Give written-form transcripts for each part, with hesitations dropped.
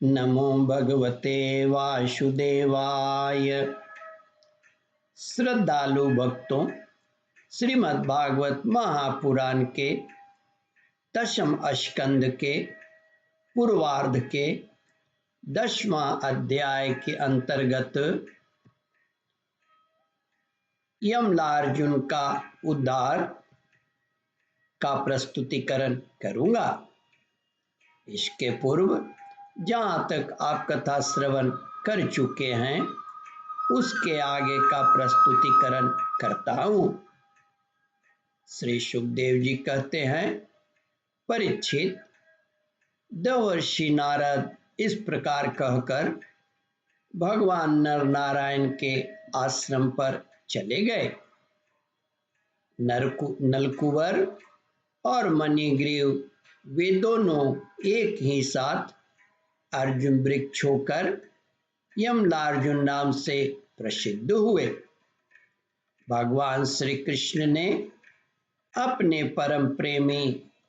नमो भगवते वासुदेवाय। श्रद्धालु भक्तों, श्रीमद् भागवत महापुराण के दशम स्कंद के पूर्वार्ध के 10वां अध्याय के अंतर्गत यमलार्जुन का उद्धार का प्रस्तुतिकरण करूंगा। इसके पूर्व जहाँ तक आप कथा श्रवण कर चुके हैं उसके आगे का प्रस्तुतिकरण करता हूँ। श्री सुखदेव जी कहते हैं, परीक्षित, देवर्षि नारद इस प्रकार कहकर भगवान नर नारायण के आश्रम पर चले गए। नलकुबर और मणिग्रीव वे दोनों एक ही साथ अर्जुन वृक्ष होकर यमलार्जुन नाम से प्रसिद्ध हुए। भगवान श्री कृष्ण ने अपने परम प्रेमी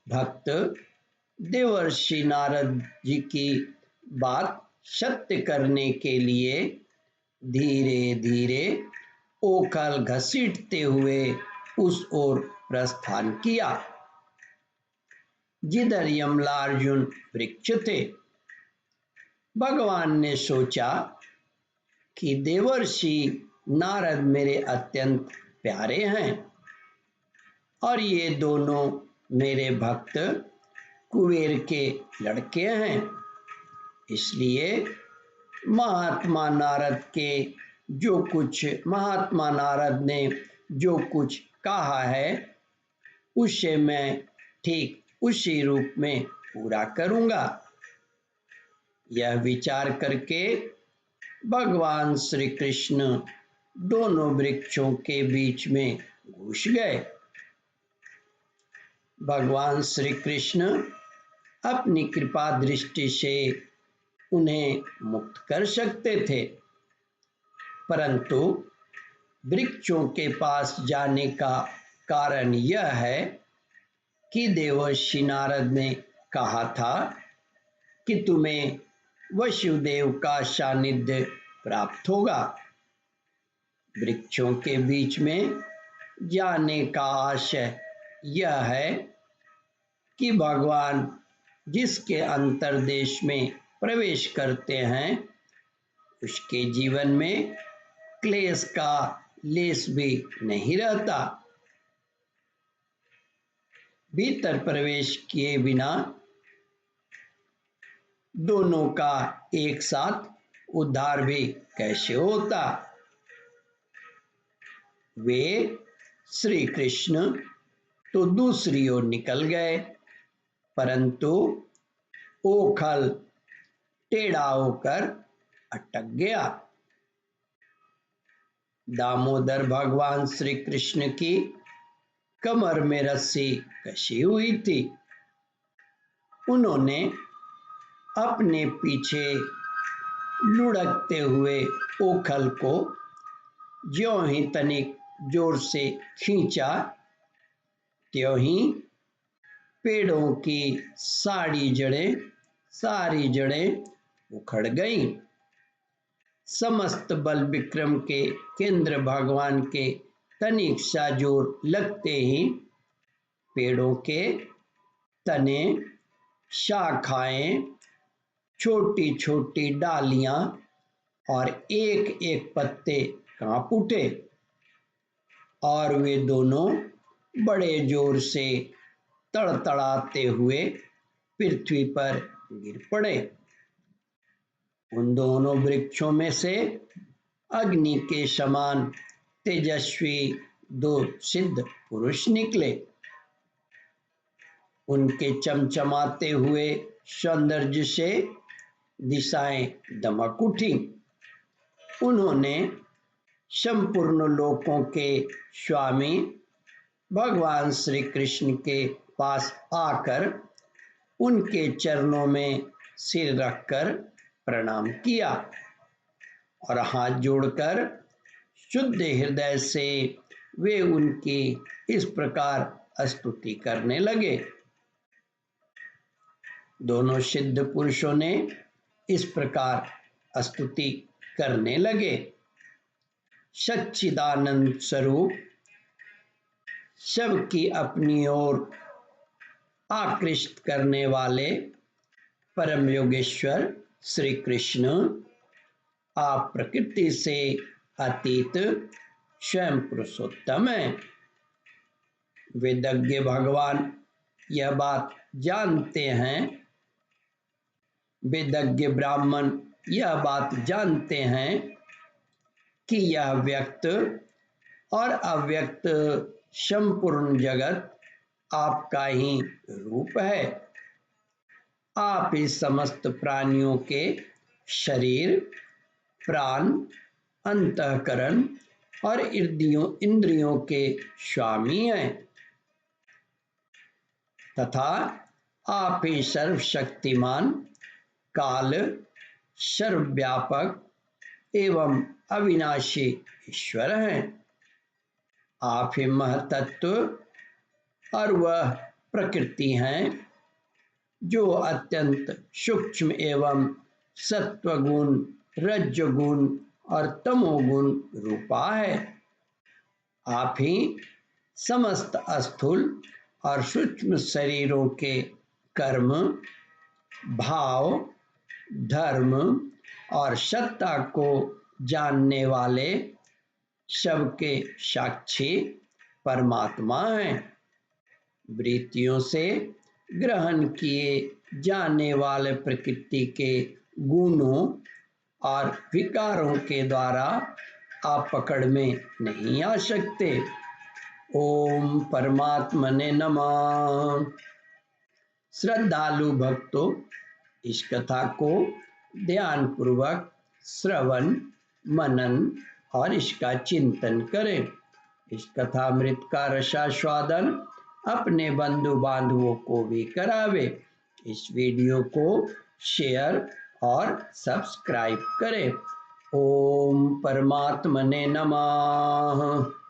भक्त देवर्षि नारद जी की बात सत्य करने के लिए धीरे धीरे ओखल घसीटते हुए उस ओर प्रस्थान किया जिधर यमलार्जुन वृक्ष थे। भगवान ने सोचा कि देवर्षि नारद मेरे अत्यंत प्यारे हैं और ये दोनों मेरे भक्त कुबेर के लड़के हैं, इसलिए महात्मा नारद ने जो कुछ कहा है उसे मैं ठीक उसी रूप में पूरा करूंगा। यह विचार करके भगवान श्री कृष्ण दोनों वृक्षों के बीच में घुस गए। भगवान श्री कृष्ण अपनी कृपा दृष्टि से उन्हें मुक्त कर सकते थे, परंतु वृक्षों के पास जाने का कारण यह है कि देवर्षि नारद ने कहा था कि तुम्हें वसुदेव का सानिध्य प्राप्त होगा। वृक्षों के बीच में जाने का आशय यह है कि भगवान जिसके अंतर्देश में प्रवेश करते हैं उसके जीवन में क्लेश का लेश भी नहीं रहता। भीतर प्रवेश किए बिना दोनों का एक साथ उद्धार भी कैसे होता। वे श्री कृष्ण तो दूसरी ओर निकल गए, परंतु ओखल टेढ़ा होकर अटक गया। दामोदर भगवान श्री कृष्ण की कमर में रस्सी कसी हुई थी। उन्होंने अपने पीछे लुढ़कते हुए ओखल को ज्यों ही तनिक जोर से खींचा त्यों ही पेड़ों की सारी जड़ें उखड़ गईं। समस्त बल विक्रम के केंद्र भगवान के तनिक सा जोर लगते ही पेड़ों के तने, शाखाएं, छोटी छोटी डालियां और एक एक पत्ते कांप उठे और वे दोनों बड़े जोर से तड़तड़ाते हुए पृथ्वी पर गिर पड़े। उन दोनों वृक्षों में से अग्नि के समान तेजस्वी दो सिद्ध पुरुष निकले। उनके चमचमाते हुए सौंदर्य से दिशाएं दमक उठी। उन्होंने संपूर्ण लोकों के स्वामी भगवान श्री कृष्ण के पास आकर उनके चरणों में सिर रखकर प्रणाम किया और हाथ जोड़कर शुद्ध हृदय से वे उनकी इस प्रकार स्तुति करने लगे। दोनों सिद्ध पुरुषों ने इस प्रकार स्तुति करने लगे। सच्चिदानंद स्वरूप सबकी अपनी ओर आकृष्ट करने वाले परम योगेश्वर श्री कृष्ण आप प्रकृति से अतीत स्वयं पुरुषोत्तम हैं। वेदज्ञ भगवान यह बात जानते हैं, वेदज्ञ ब्राह्मण यह बात जानते हैं कि यह व्यक्त और अव्यक्त संपूर्ण जगत आपका ही रूप है। आप ही समस्त प्राणियों के शरीर, प्राण, अंतःकरण और इंद्रियों के स्वामी हैं तथा आप ही सर्वशक्तिमान, काल, सर्वव्यापक एवं अविनाशी ईश्वर हैं। आप ही महतत्व और वह प्रकृति हैं जो अत्यंत सूक्ष्म एवं सत्वगुण, रजोगुण और तमोगुण रूपा है। आप ही समस्त स्थूल और सूक्ष्म शरीरों के कर्म, भाव, धर्म और सत्ता को जानने वाले सबके साक्षी परमात्मा हैं। वृत्तियों से ग्रहण किए जाने वाले प्रकृति के गुणों और विकारों के द्वारा आप पकड़ में नहीं आ सकते। ओम परमात्मने नमः। श्रद्धालु भक्तों, इस कथा को ध्यान पूर्वक श्रवण, मनन और इसका चिंतन करें। इस कथामृत का रसास्वादन अपने बंधु बांधवों को भी करावे। इस वीडियो को शेयर और सब्सक्राइब करें। ओम परमात्मने नमः।